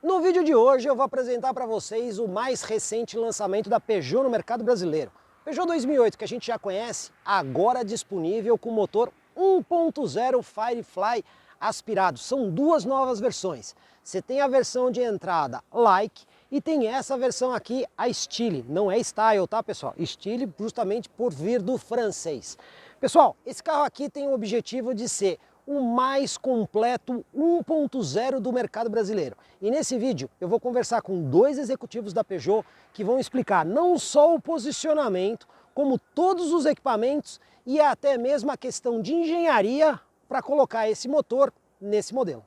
No vídeo de hoje eu vou apresentar para vocês o mais recente lançamento da Peugeot no mercado brasileiro. Peugeot 2008, que a gente já conhece, agora disponível com motor 1.0 Firefly aspirado. São duas novas versões. Você tem a versão de entrada Like e tem essa versão aqui, a Style. Não é Style, tá, pessoal? Style justamente por vir do francês. Pessoal, esse carro aqui tem o objetivo de ser o mais completo 1.0 do mercado brasileiro. E nesse vídeo eu vou conversar com dois executivos da Peugeot que vão explicar não só o posicionamento, como todos os equipamentos e até mesmo a questão de engenharia para colocar esse motor nesse modelo.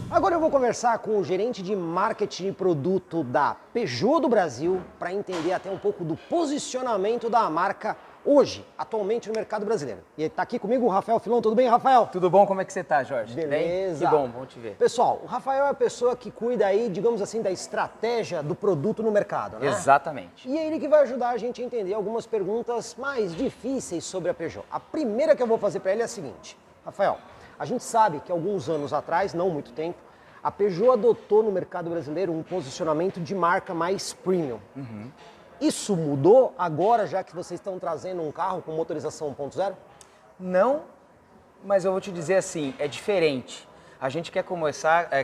Agora eu vou conversar com o gerente de marketing e produto da Peugeot do Brasil para entender até um pouco do posicionamento da marca hoje, atualmente no mercado brasileiro. E está aqui comigo o Rafael Filon. Tudo bem, Rafael? Tudo bom? Como é que você está, Jorge? Beleza. Bem? Que bom te ver. Pessoal, o Rafael é a pessoa que cuida aí, digamos assim, da estratégia do produto no mercado, né? Exatamente. E é ele que vai ajudar a gente a entender algumas perguntas mais difíceis sobre a Peugeot. A primeira que eu vou fazer para ele é a seguinte: Rafael, a gente sabe que alguns anos atrás, não muito tempo, a Peugeot adotou no mercado brasileiro um posicionamento de marca mais premium. Isso mudou agora, já que vocês estão trazendo um carro com motorização 1.0? Não, mas eu vou te dizer assim, é diferente. A gente quer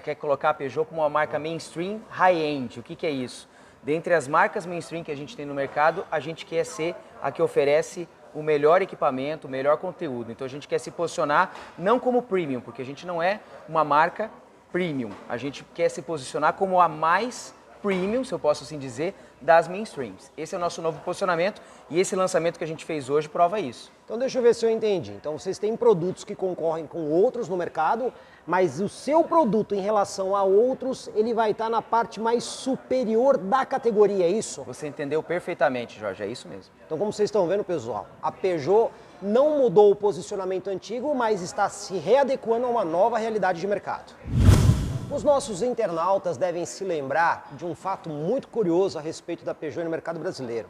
quer colocar a Peugeot como uma marca mainstream high-end. O que é isso? Dentre as marcas mainstream que a gente tem no mercado, a gente quer ser a que oferece o melhor equipamento, o melhor conteúdo. Então a gente quer se posicionar não como premium, porque a gente não é uma marca premium. A gente quer se posicionar como a mais premium, se eu posso assim dizer, das mainstreams. Esse é o nosso novo posicionamento e esse lançamento que a gente fez hoje prova isso. Então deixa eu ver se eu entendi. Então vocês têm produtos que concorrem com outros no mercado, mas o seu produto em relação a outros, ele vai estar na parte mais superior da categoria, é isso? Você entendeu perfeitamente, Jorge, é isso mesmo. Então como vocês estão vendo, pessoal, a Peugeot não mudou o posicionamento antigo, mas está se readequando a uma nova realidade de mercado. Os nossos internautas devem se lembrar de um fato muito curioso a respeito da Peugeot no mercado brasileiro.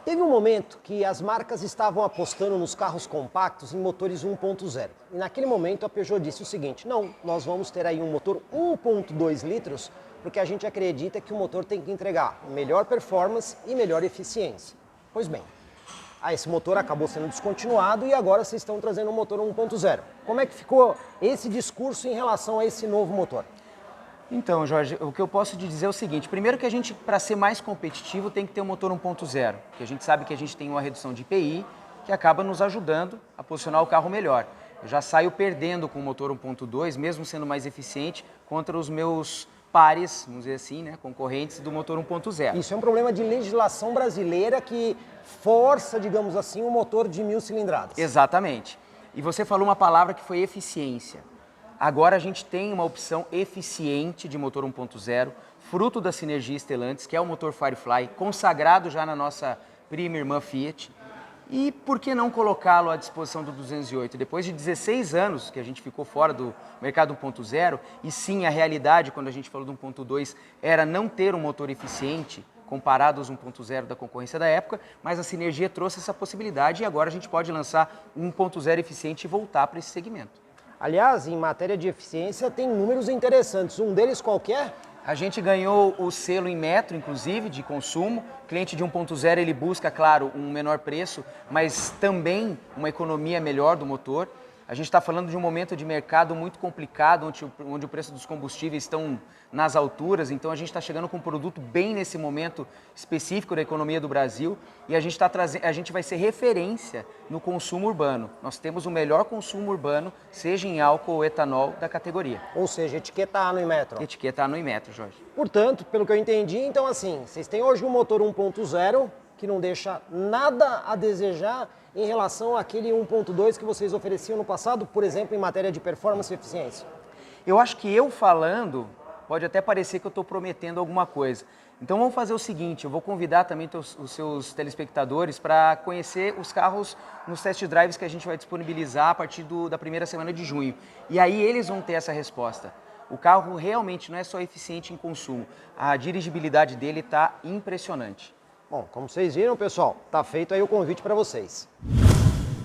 Teve um momento que as marcas estavam apostando nos carros compactos em motores 1.0. E naquele momento a Peugeot disse o seguinte: não, nós vamos ter aí um motor 1.2 litros, porque a gente acredita que o motor tem que entregar melhor performance e melhor eficiência. Pois bem, esse motor acabou sendo descontinuado e agora vocês estão trazendo um motor 1.0. Como é que ficou esse discurso em relação a esse novo motor? Então, Jorge, o que eu posso te dizer é o seguinte: primeiro que a gente, para ser mais competitivo, tem que ter um motor 1.0, porque a gente sabe que a gente tem uma redução de IPI que acaba nos ajudando a posicionar o carro melhor. Eu já saio perdendo com o motor 1.2, mesmo sendo mais eficiente, contra os meus pares, vamos dizer assim, né, concorrentes do motor 1.0. Isso é um problema de legislação brasileira que força, digamos assim, um motor de 1000 cilindradas. Exatamente. E você falou uma palavra que foi eficiência. Agora a gente tem uma opção eficiente de motor 1.0, fruto da sinergia Stellantis, que é o motor Firefly, consagrado já na nossa prima irmã Fiat. E por que não colocá-lo à disposição do 208? Depois de 16 anos que a gente ficou fora do mercado 1.0, e sim, a realidade quando a gente falou do 1.2 era não ter um motor eficiente comparado aos 1.0 da concorrência da época, mas a sinergia trouxe essa possibilidade e agora a gente pode lançar um 1.0 eficiente e voltar para esse segmento. Aliás, em matéria de eficiência tem números interessantes. Um deles qualquer? A gente ganhou o selo em metro, inclusive, de consumo. O cliente de 1.0 ele busca, claro, um menor preço, mas também uma economia melhor do motor. A gente está falando de um momento de mercado muito complicado, onde o preço dos combustíveis estão nas alturas, então a gente está chegando com um produto bem nesse momento específico da economia do Brasil e a gente vai ser referência no consumo urbano. Nós temos o melhor consumo urbano, seja em álcool ou etanol, da categoria. Ou seja, etiqueta A no Inmetro. Etiqueta A no Inmetro, Jorge. Portanto, pelo que eu entendi, então assim, vocês têm hoje um motor 1.0 que não deixa nada a desejar em relação àquele 1.2 que vocês ofereciam no passado, por exemplo, em matéria de performance e eficiência? Eu acho que eu falando, pode até parecer que eu estou prometendo alguma coisa. Então vamos fazer o seguinte, eu vou convidar também os seus telespectadores para conhecer os carros nos test drives que a gente vai disponibilizar a partir da primeira semana de junho. E aí eles vão ter essa resposta. O carro realmente não é só eficiente em consumo, a dirigibilidade dele está impressionante. Bom, como vocês viram, pessoal, tá feito aí o convite para vocês.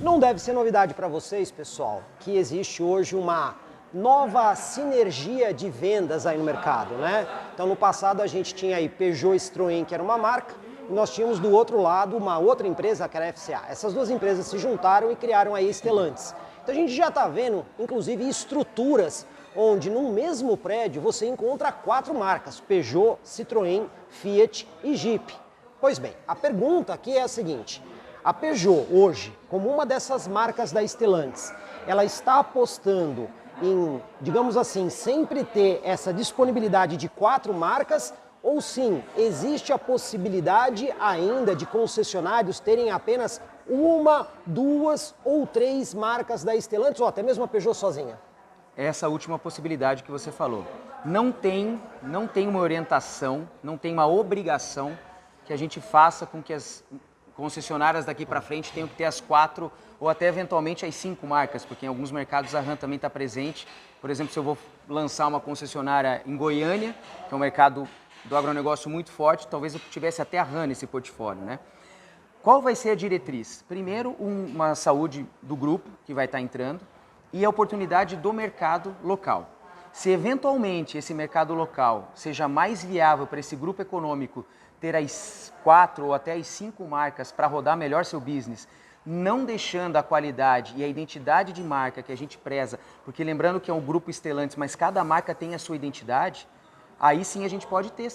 Não deve ser novidade para vocês, pessoal, que existe hoje uma nova sinergia de vendas aí no mercado, né? Então no passado a gente tinha aí Peugeot e Citroën, que era uma marca, e nós tínhamos do outro lado uma outra empresa, que era a FCA. Essas duas empresas se juntaram e criaram aí a Stellantis. Então a gente já está vendo, inclusive, estruturas onde no mesmo prédio você encontra 4 marcas, Peugeot, Citroën, Fiat e Jeep. Pois bem, a pergunta aqui é a seguinte: a Peugeot hoje, como uma dessas marcas da Stellantis, ela está apostando em, digamos assim, sempre ter essa disponibilidade de 4 marcas, ou sim, existe a possibilidade ainda de concessionários terem apenas 1, 2 ou 3 marcas da Stellantis, ou até mesmo a Peugeot sozinha? Essa última possibilidade que você falou. Não tem uma orientação, não tem uma obrigação que a gente faça com que as concessionárias daqui para frente tenham que ter as 4 ou até eventualmente as 5 marcas, porque em alguns mercados a RAM também está presente. Por exemplo, se eu vou lançar uma concessionária em Goiânia, que é um mercado do agronegócio muito forte, talvez eu tivesse até a RAM nesse portfólio, né? Qual vai ser a diretriz? Primeiro, uma saúde do grupo que vai estar entrando e a oportunidade do mercado local. Se eventualmente esse mercado local seja mais viável para esse grupo econômico ter as 4 ou até as 5 marcas para rodar melhor seu business, não deixando a qualidade e a identidade de marca que a gente preza, porque lembrando que é um grupo Stellantis, mas cada marca tem a sua identidade, aí sim a gente pode ter,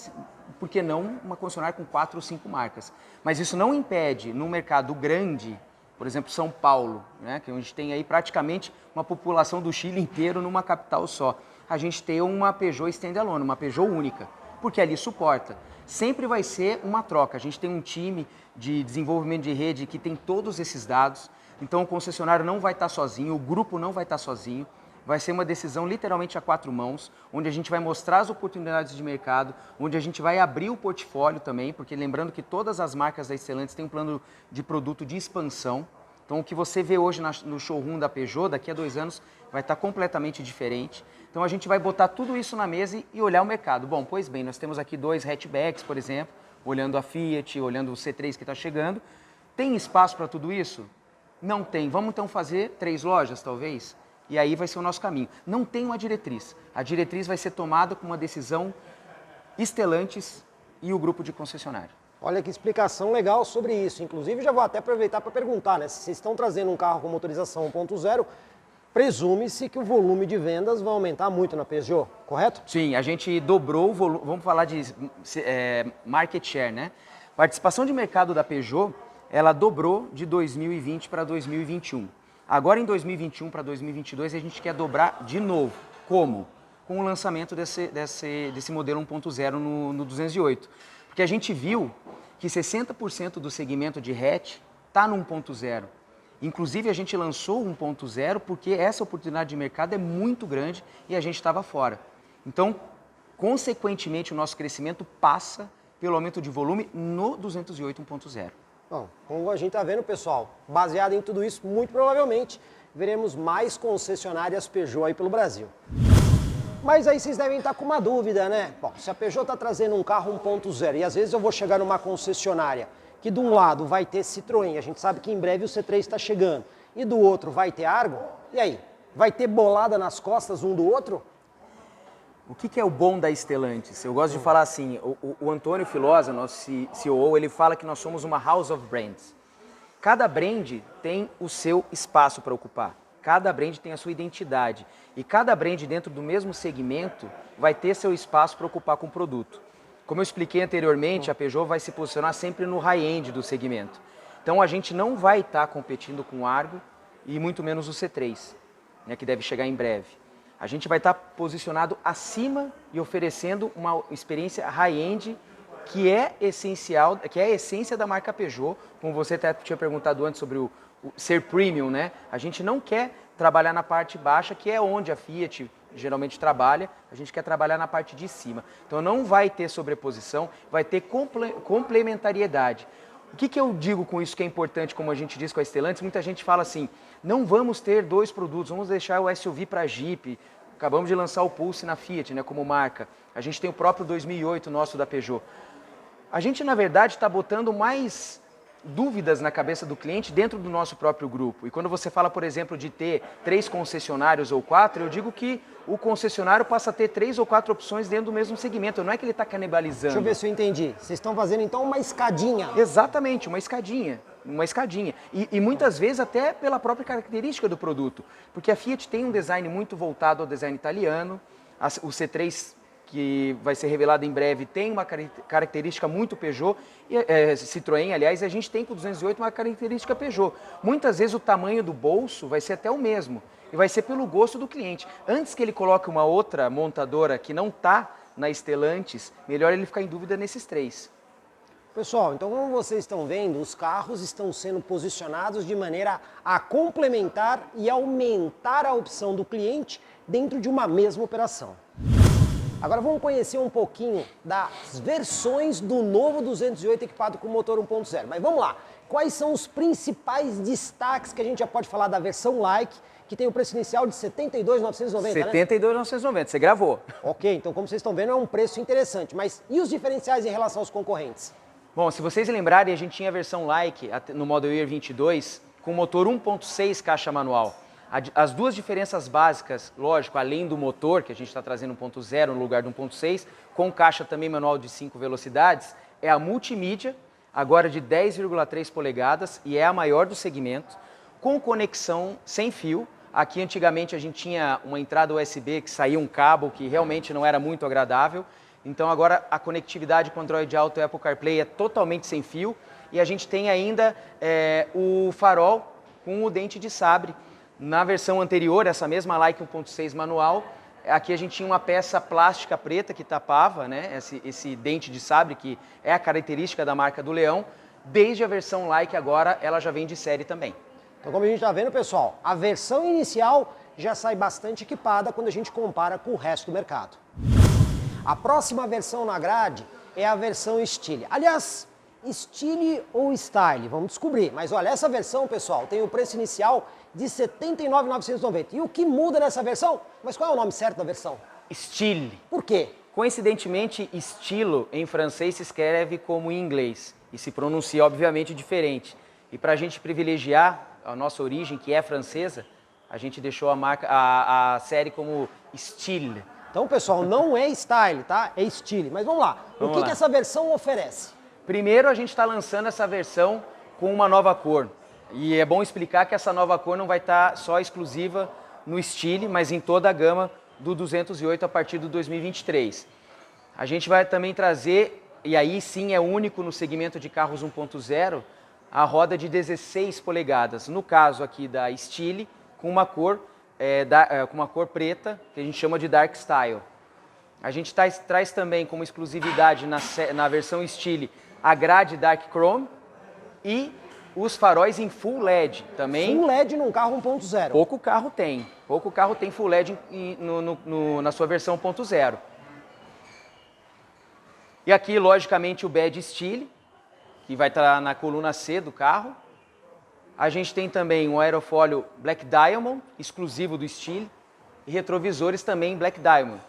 por que não, uma concessionária com 4 ou 5 marcas. Mas isso não impede, num mercado grande, por exemplo, São Paulo, né, que a gente tem aí praticamente uma população do Chile inteiro numa capital só, a gente ter uma Peugeot standalone, uma Peugeot única, porque ali suporta. Sempre vai ser uma troca. A gente tem um time de desenvolvimento de rede que tem todos esses dados, então o concessionário não vai estar sozinho, o grupo não vai estar sozinho, vai ser uma decisão literalmente a 4 mãos, onde a gente vai mostrar as oportunidades de mercado, onde a gente vai abrir o portfólio também, porque lembrando que todas as marcas da Stellantis têm um plano de produto de expansão. Então o que você vê hoje no showroom da Peugeot, daqui a 2 anos, vai estar completamente diferente. Então a gente vai botar tudo isso na mesa e olhar o mercado. Bom, pois bem, nós temos aqui 2 hatchbacks, por exemplo, olhando a Fiat, olhando o C3 que está chegando. Tem espaço para tudo isso? Não tem. Vamos então fazer 3 lojas, talvez? E aí vai ser o nosso caminho. Não tem uma diretriz. A diretriz vai ser tomada com uma decisão Stellantis e o grupo de concessionário. Olha que explicação legal sobre isso. Inclusive, já vou até aproveitar para perguntar, né? Se vocês estão trazendo um carro com motorização 1.0, presume-se que o volume de vendas vai aumentar muito na Peugeot, correto? Sim, a gente dobrou o volume, vamos falar de market share, né? Participação de mercado da Peugeot, ela dobrou de 2020 para 2021. Agora em 2021 para 2022 a gente quer dobrar de novo. Como? Com o lançamento desse modelo 1.0 no 208. Porque a gente viu que 60% do segmento de hatch está no 1.0. Inclusive a gente lançou o 1.0 porque essa oportunidade de mercado é muito grande e a gente estava fora. Então, consequentemente, o nosso crescimento passa pelo aumento de volume no 208 1.0. Bom, como a gente está vendo, pessoal, baseado em tudo isso, muito provavelmente veremos mais concessionárias Peugeot aí pelo Brasil. Mas aí vocês devem estar com uma dúvida, né? Bom, se a Peugeot está trazendo um carro 1.0 e às vezes eu vou chegar numa concessionária que de um lado vai ter Citroën, a gente sabe que em breve o C3 está chegando, e do outro vai ter Argo, e aí? Vai ter bolada nas costas um do outro? O que é o bom da Stellantis? Eu gosto de falar assim, o Antônio Filosa, nosso CEO, ele fala que nós somos uma house of brands. Cada brand tem o seu espaço para ocupar, cada brand tem a sua identidade, e cada brand dentro do mesmo segmento vai ter seu espaço para ocupar com o produto. Como eu expliquei anteriormente, a Peugeot vai se posicionar sempre no high-end do segmento. Então a gente não vai estar competindo com o Argo e muito menos o C3, né, que deve chegar em breve. A gente vai estar posicionado acima e oferecendo uma experiência high-end que é essencial, que é a essência da marca Peugeot, como você até tinha perguntado antes sobre o ser premium, né? A gente não quer trabalhar na parte baixa, que é onde a Fiat geralmente trabalha, a gente quer trabalhar na parte de cima. Então não vai ter sobreposição, vai ter complementariedade. O que eu digo com isso que é importante, como a gente diz com a Stellantis? Muita gente fala assim, não vamos ter 2 produtos, vamos deixar o SUV para Jeep, acabamos de lançar o Pulse na Fiat, né, como marca, a gente tem o próprio 2008 nosso da Peugeot. A gente, na verdade, está botando mais dúvidas na cabeça do cliente dentro do nosso próprio grupo. E quando você fala, por exemplo, de ter 3 concessionários ou 4, eu digo que o concessionário passa a ter 3 ou 4 opções dentro do mesmo segmento. Não é que ele está canibalizando. Deixa eu ver se eu entendi. Vocês estão fazendo então uma escadinha. Exatamente, uma escadinha. Uma escadinha. E muitas vezes até pela própria característica do produto. Porque a Fiat tem um design muito voltado ao design italiano. O C3, que vai ser revelado em breve, tem uma característica muito Peugeot, Citroën, aliás, e a gente tem com o 208 uma característica Peugeot. Muitas vezes o tamanho do bolso vai ser até o mesmo, e vai ser pelo gosto do cliente. Antes que ele coloque uma outra montadora que não está na Stellantis, melhor ele ficar em dúvida nesses 3. Pessoal, então como vocês estão vendo, os carros estão sendo posicionados de maneira a complementar e aumentar a opção do cliente dentro de uma mesma operação. Agora vamos conhecer um pouquinho das versões do novo 208 equipado com motor 1.0. Mas vamos lá, quais são os principais destaques que a gente já pode falar da versão Like, que tem o preço inicial de R$ 72.990, né? 72.990, você gravou. Ok, então como vocês estão vendo é um preço interessante, mas e os diferenciais em relação aos concorrentes? Bom, se vocês lembrarem, a gente tinha a versão Like no Model Year 22 com motor 1.6 caixa manual. As duas diferenças básicas, lógico, além do motor, que a gente está trazendo 1.0 no lugar do 1.6, com caixa também manual de 5 velocidades, é a multimídia, agora de 10,3 polegadas, e é a maior do segmento, com conexão sem fio. Aqui antigamente a gente tinha uma entrada USB que saía um cabo que realmente não era muito agradável. Então agora a conectividade com Android Auto e Apple CarPlay é totalmente sem fio. E a gente tem ainda o farol com o dente de sabre. Na versão anterior, essa mesma Like 1.6 manual, aqui a gente tinha uma peça plástica preta que tapava, né, esse dente de sabre, que é a característica da marca do Leão. Desde a versão Like agora, ela já vem de série também. Então como a gente está vendo, pessoal, a versão inicial já sai bastante equipada quando a gente compara com o resto do mercado. A próxima versão na grade é a versão Style. Aliás, Style ou Style, vamos descobrir. Mas olha, essa versão, pessoal, tem o preço inicial de R$ 79.990. E o que muda nessa versão? Mas qual é o nome certo da versão? Style. Por quê? Coincidentemente, estilo em francês se escreve como em inglês e se pronuncia, obviamente, diferente. E para a gente privilegiar a nossa origem, que é francesa, a gente deixou a série como Style. Então, pessoal, não é Style, tá? É Style. Mas vamos lá. O que essa versão oferece? Primeiro, a gente está lançando essa versão com uma nova cor. E é bom explicar que essa nova cor não vai estar só exclusiva no Style, mas em toda a gama do 208 a partir do 2023. A gente vai também trazer, e aí sim é único no segmento de carros 1.0, a roda de 16 polegadas. No caso aqui da Style, com uma cor preta, que a gente chama de Dark Style. A gente traz também como exclusividade na versão Style a grade Dark Chrome e os faróis em Full LED também. Full LED num carro 1.0. Pouco carro tem Full LED na sua versão 1.0. E aqui, logicamente, o badge Style, que vai estar na coluna C do carro. A gente tem também um aerofólio Black Diamond, exclusivo do Style, e retrovisores também Black Diamond.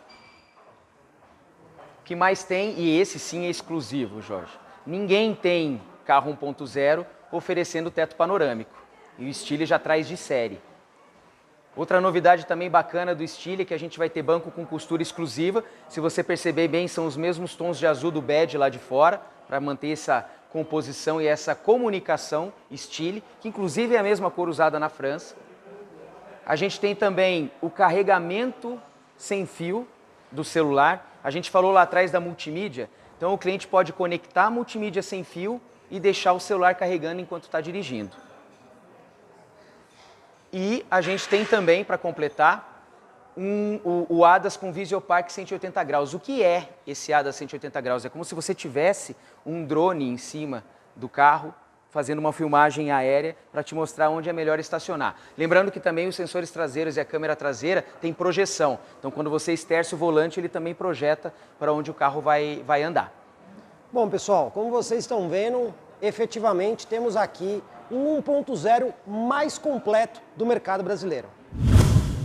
O que mais tem, e esse sim é exclusivo, Jorge. Ninguém tem carro 1.0 oferecendo teto panorâmico, e o Style já traz de série. Outra novidade também bacana do Style é que a gente vai ter banco com costura exclusiva. Se você perceber bem, são os mesmos tons de azul do badge lá de fora, para manter essa composição e essa comunicação Style, que inclusive é a mesma cor usada na França. A gente tem também o carregamento sem fio do celular. A gente falou lá atrás da multimídia, então o cliente pode conectar a multimídia sem fio e deixar o celular carregando enquanto está dirigindo. E a gente tem também, para completar, o ADAS com Visual Park 180 graus. O que é esse ADAS 180 graus? É como se você tivesse um drone em cima do carro, fazendo uma filmagem aérea para te mostrar onde é melhor estacionar. Lembrando que também os sensores traseiros e a câmera traseira têm projeção. Então, quando você esterça o volante, ele também projeta para onde o carro vai andar. Bom, pessoal, como vocês estão vendo, efetivamente temos aqui um 1.0 mais completo do mercado brasileiro.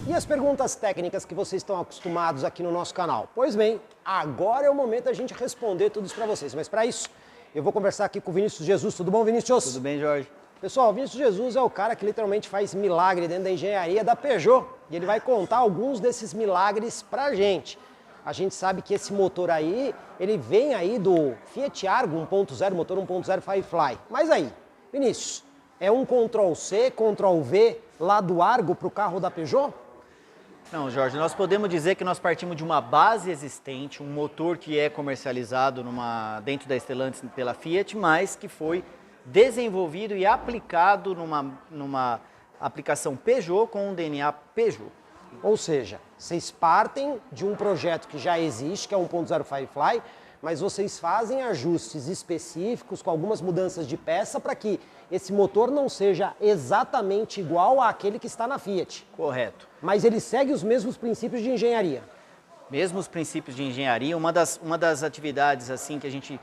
E as perguntas técnicas que vocês estão acostumados aqui no nosso canal? Pois bem, agora é o momento da gente responder tudo isso para vocês. Mas para isso, Eu vou conversar aqui com o Vinícius Jesus. Tudo bom, Vinícius? Tudo bem, Jorge? Pessoal, o Vinícius Jesus é o cara que literalmente faz milagre dentro da engenharia da Peugeot. E ele vai contar alguns desses milagres pra gente. A gente sabe que esse motor aí, ele vem aí do Fiat Argo 1.0, motor 1.0 Firefly. Mas aí, Vinícius, é um Ctrl+C, Ctrl+V lá do Argo pro carro da Peugeot? Não, Jorge, nós podemos dizer que nós partimos de uma base existente, um motor que é comercializado dentro da Stellantis pela Fiat, mas que foi desenvolvido e aplicado numa aplicação Peugeot com um DNA Peugeot. Ou seja, vocês partem de um projeto que já existe, que é o 1.0 Firefly, mas vocês fazem ajustes específicos com algumas mudanças de peça para que esse motor não seja exatamente igual àquele que está na Fiat. Correto. Mas ele segue os mesmos princípios de engenharia. Mesmos princípios de engenharia, uma das atividades assim que a gente,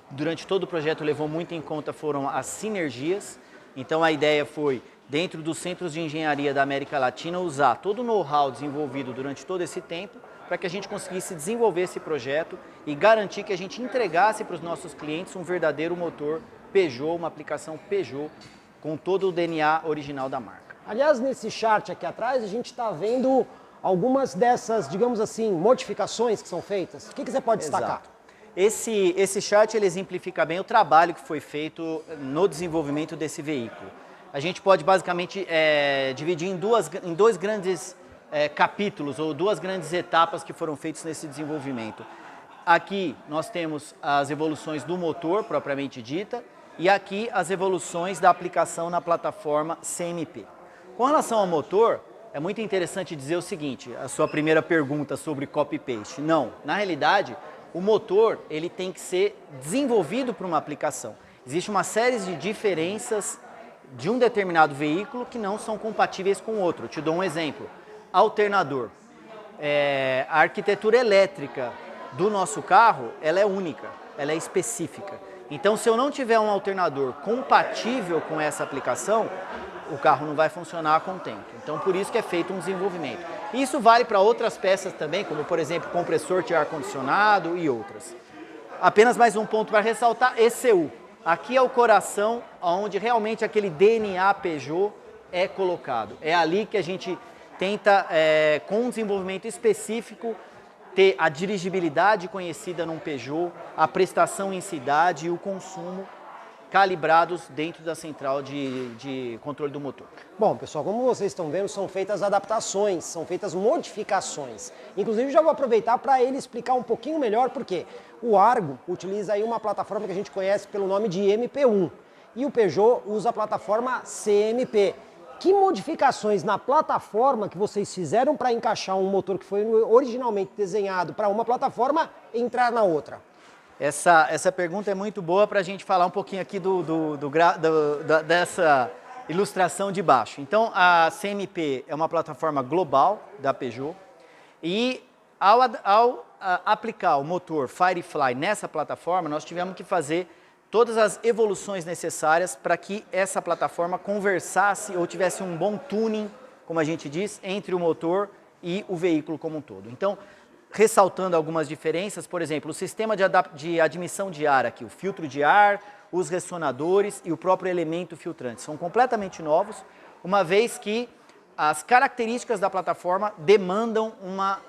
durante todo o projeto, levou muito em conta foram as sinergias. Então a ideia foi, dentro dos centros de engenharia da América Latina, usar todo o know-how desenvolvido durante todo esse tempo para que a gente conseguisse desenvolver esse projeto e garantir que a gente entregasse para os nossos clientes um verdadeiro motor Peugeot, uma aplicação Peugeot, com todo o DNA original da marca. Aliás, nesse chart aqui atrás, a gente está vendo algumas dessas, digamos assim, modificações que são feitas. O que você pode destacar? Exato. Esse chart ele exemplifica bem o trabalho que foi feito no desenvolvimento desse veículo. A gente pode basicamente dividir em dois grandes capítulos ou duas grandes etapas que foram feitas nesse desenvolvimento. Aqui nós temos as evoluções do motor propriamente dita e aqui as evoluções da aplicação na plataforma CMP. Com relação ao motor, é muito interessante dizer o seguinte, a sua primeira pergunta sobre copy-paste. Não, na realidade, o motor ele tem que ser desenvolvido para uma aplicação. Existe uma série de diferenças de um determinado veículo que não são compatíveis com o outro. Eu te dou um exemplo. Alternador. A arquitetura elétrica do nosso carro, ela é única, ela é específica. Então, se eu não tiver um alternador compatível com essa aplicação, o carro não vai funcionar com o tempo. Então, por isso que é feito um desenvolvimento. Isso vale para outras peças também, como, por exemplo, compressor de ar-condicionado e outras. Apenas mais um ponto para ressaltar, ECU. Aqui é o coração onde realmente aquele DNA Peugeot é colocado. É ali que a gente tenta, com um desenvolvimento específico, ter a dirigibilidade conhecida num Peugeot, a prestação em cidade e o consumo calibrados dentro da central de controle do motor. Bom, pessoal, como vocês estão vendo, são feitas adaptações, são feitas modificações. Inclusive, já vou aproveitar para ele explicar um pouquinho melhor, porque o Argo utiliza aí uma plataforma que a gente conhece pelo nome de MP1 e o Peugeot usa a plataforma CMP. Que modificações na plataforma que vocês fizeram para encaixar um motor que foi originalmente desenhado para uma plataforma entrar na outra? Essa pergunta é muito boa para a gente falar um pouquinho aqui dessa ilustração de baixo. Então, a CMP é uma plataforma global da Peugeot e ao aplicar o motor Firefly nessa plataforma, nós tivemos que fazer todas as evoluções necessárias para que essa plataforma conversasse ou tivesse um bom tuning, como a gente diz, entre o motor e o veículo como um todo. Então, ressaltando algumas diferenças, por exemplo, o sistema de admissão de ar aqui, o filtro de ar, os ressonadores e o próprio elemento filtrante são completamente novos, uma vez que as características da plataforma demandam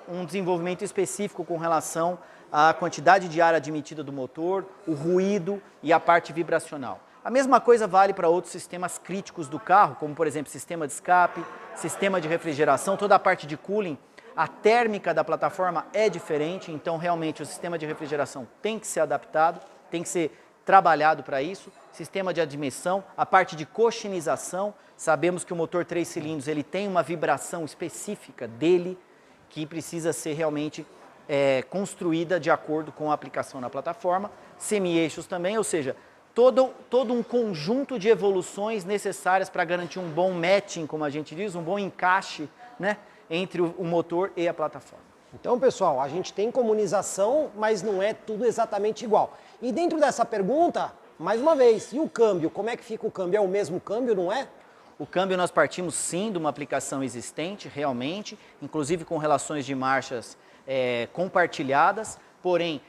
um desenvolvimento específico com relação à quantidade de ar admitida do motor, o ruído e a parte vibracional. A mesma coisa vale para outros sistemas críticos do carro, como por exemplo sistema de escape, sistema de refrigeração, toda a parte de cooling. A térmica da plataforma é diferente, então realmente o sistema de refrigeração tem que ser adaptado, tem que ser trabalhado para isso. Sistema de admissão, a parte de cochinização, sabemos que o motor 3 cilindros ele tem uma vibração específica dele que precisa ser realmente construída de acordo com a aplicação na plataforma. Semi-eixos também, ou seja, todo um conjunto de evoluções necessárias para garantir um bom matching, como a gente diz, um bom encaixe, né, entre o motor e a plataforma. Então, pessoal, a gente tem comunização, mas não é tudo exatamente igual. E dentro dessa pergunta, mais uma vez, e o câmbio? Como é que fica o câmbio? É o mesmo câmbio, não é? O câmbio nós partimos sim de uma aplicação existente, realmente, inclusive com relações de marchas compartilhadas, porém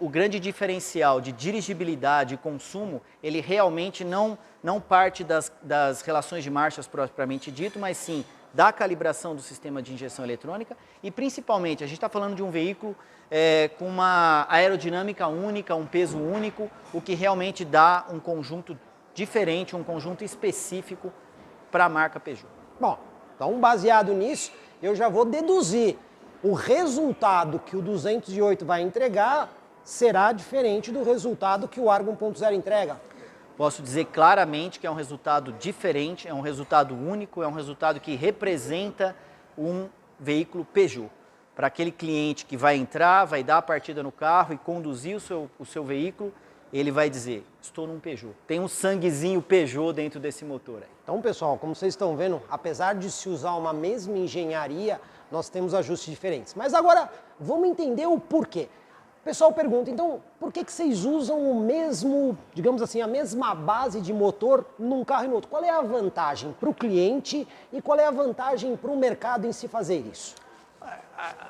o grande diferencial de dirigibilidade e consumo, ele realmente não parte das relações de marchas propriamente dito, mas sim da calibração do sistema de injeção eletrônica e principalmente, a gente está falando de um veículo com uma aerodinâmica única, um peso único, o que realmente dá um conjunto diferente, um conjunto específico para a marca Peugeot. Bom, então baseado nisso, eu já vou deduzir. O resultado que o 208 vai entregar será diferente do resultado que o Argo 1.0 entrega. Posso dizer claramente que é um resultado diferente, é um resultado único, é um resultado que representa um veículo Peugeot. Para aquele cliente que vai entrar, vai dar a partida no carro e conduzir o seu veículo, ele vai dizer, estou num Peugeot. Tem um sanguezinho Peugeot dentro desse motor aí. Então, pessoal, como vocês estão vendo, apesar de se usar uma mesma engenharia, nós temos ajustes diferentes. Mas agora, vamos entender o porquê. O pessoal pergunta, então, por que vocês usam o mesmo, digamos assim, a mesma base de motor num carro e no outro? Qual é a vantagem para o cliente e qual é a vantagem para o mercado em se fazer isso?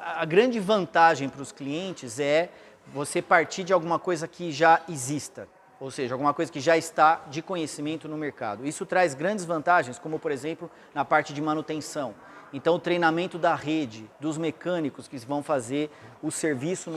A grande vantagem para os clientes é você partir de alguma coisa que já exista, ou seja, alguma coisa que já está de conhecimento no mercado. Isso traz grandes vantagens, como por exemplo, na parte de manutenção. Então, o treinamento da rede, dos mecânicos que vão fazer o serviço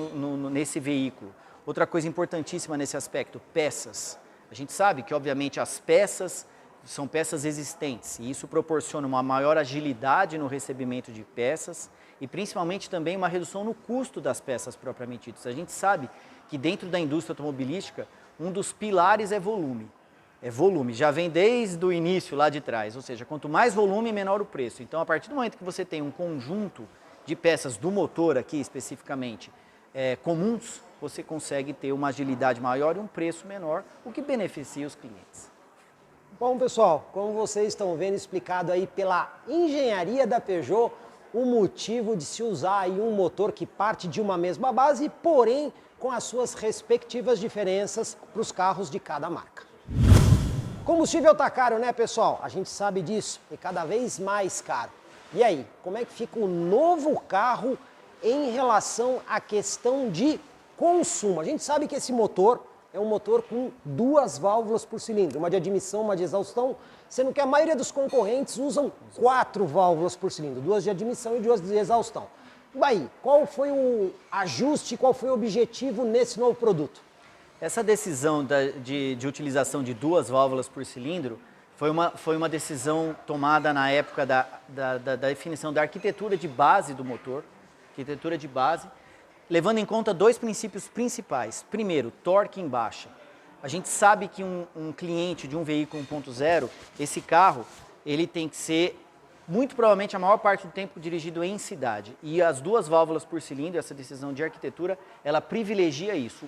nesse veículo. Outra coisa importantíssima nesse aspecto, peças. A gente sabe que, obviamente, as peças são peças existentes e isso proporciona uma maior agilidade no recebimento de peças e, principalmente, também uma redução no custo das peças propriamente ditas. A gente sabe que, dentro da indústria automobilística, um dos pilares é volume. É volume, já vem desde o início lá de trás, ou seja, quanto mais volume, menor o preço. Então, a partir do momento que você tem um conjunto de peças do motor aqui, especificamente, comuns, você consegue ter uma agilidade maior e um preço menor, o que beneficia os clientes. Bom, pessoal, como vocês estão vendo explicado aí pela engenharia da Peugeot, o motivo de se usar aí um motor que parte de uma mesma base, porém com as suas respectivas diferenças para os carros de cada marca. Combustível tá caro, né, pessoal? A gente sabe disso, e cada vez mais caro. E aí, como é que fica o novo carro em relação à questão de consumo? A gente sabe que esse motor é um motor com 2 válvulas por cilindro, uma de admissão, uma de exaustão, sendo que a maioria dos concorrentes usam 4 válvulas por cilindro, 2 de admissão e 2 de exaustão. E aí, qual foi o ajuste, qual foi o objetivo nesse novo produto? Essa decisão de utilização de 2 válvulas por cilindro foi uma decisão tomada na época da definição da arquitetura de base do motor, arquitetura de base, levando em conta 2 princípios principais. Primeiro, torque em baixa. A gente sabe que um cliente de um veículo 1.0, esse carro, ele tem que ser, muito provavelmente, a maior parte do tempo dirigido em cidade. E as 2 válvulas por cilindro, essa decisão de arquitetura, ela privilegia isso,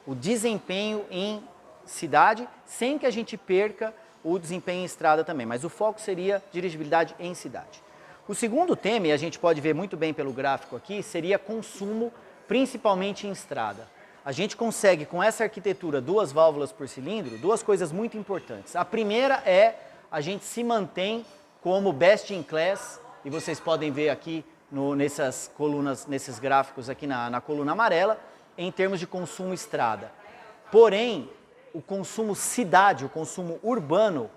o desempenho em cidade, sem que a gente perca o desempenho em estrada também. Mas o foco seria dirigibilidade em cidade. O segundo tema, e a gente pode ver muito bem pelo gráfico aqui, seria consumo, principalmente em estrada. A gente consegue, com essa arquitetura, 2 válvulas por cilindro, 2 coisas muito importantes. A primeira é, a gente se mantém como best in class, e vocês podem ver aqui nessas colunas, nesses gráficos aqui na coluna amarela, em termos de consumo estrada. Porém, o consumo cidade, o consumo urbano,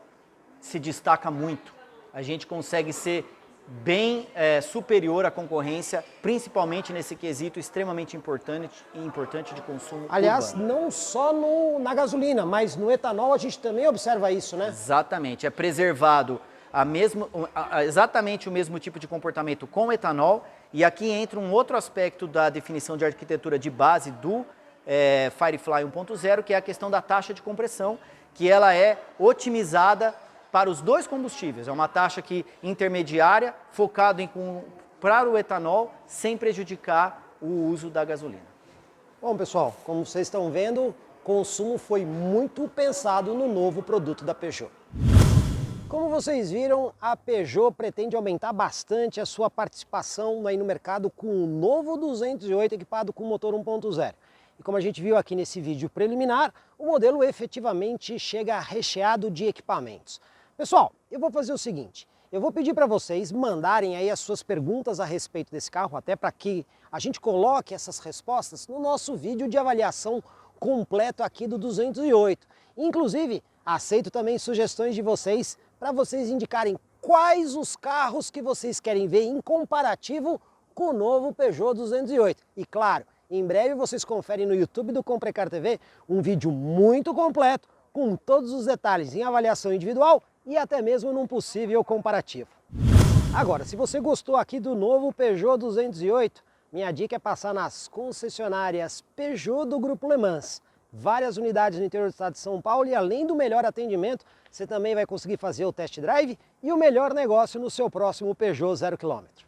se destaca muito. A gente consegue ser bem superior à concorrência, principalmente nesse quesito extremamente importante de consumo Aliás, urbano. não só na gasolina, mas no etanol a gente também observa isso, né? Exatamente, é preservado exatamente o mesmo tipo de comportamento com etanol, e aqui entra um outro aspecto da definição de arquitetura de base do Firefly 1.0, que é a questão da taxa de compressão, que ela é otimizada para os 2 combustíveis. É uma taxa intermediária, focada para o etanol, sem prejudicar o uso da gasolina. Bom, pessoal, como vocês estão vendo, o consumo foi muito pensado no novo produto da Peugeot. Como vocês viram, a Peugeot pretende aumentar bastante a sua participação aí no mercado com o novo 208 equipado com motor 1.0. E como a gente viu aqui nesse vídeo preliminar, o modelo efetivamente chega recheado de equipamentos. Pessoal, eu vou fazer o seguinte, eu vou pedir para vocês mandarem aí as suas perguntas a respeito desse carro, até para que a gente coloque essas respostas no nosso vídeo de avaliação completo aqui do 208. Inclusive, aceito também sugestões de vocês para vocês indicarem quais os carros que vocês querem ver em comparativo com o novo Peugeot 208. E claro, em breve vocês conferem no YouTube do Comprecar TV um vídeo muito completo com todos os detalhes em avaliação individual e até mesmo num possível comparativo. Agora, se você gostou aqui do novo Peugeot 208, minha dica é passar nas concessionárias Peugeot do Grupo Le Mans. Várias unidades no interior do estado de São Paulo e além do melhor atendimento, você também vai conseguir fazer o test drive e o melhor negócio no seu próximo Peugeot 0 km.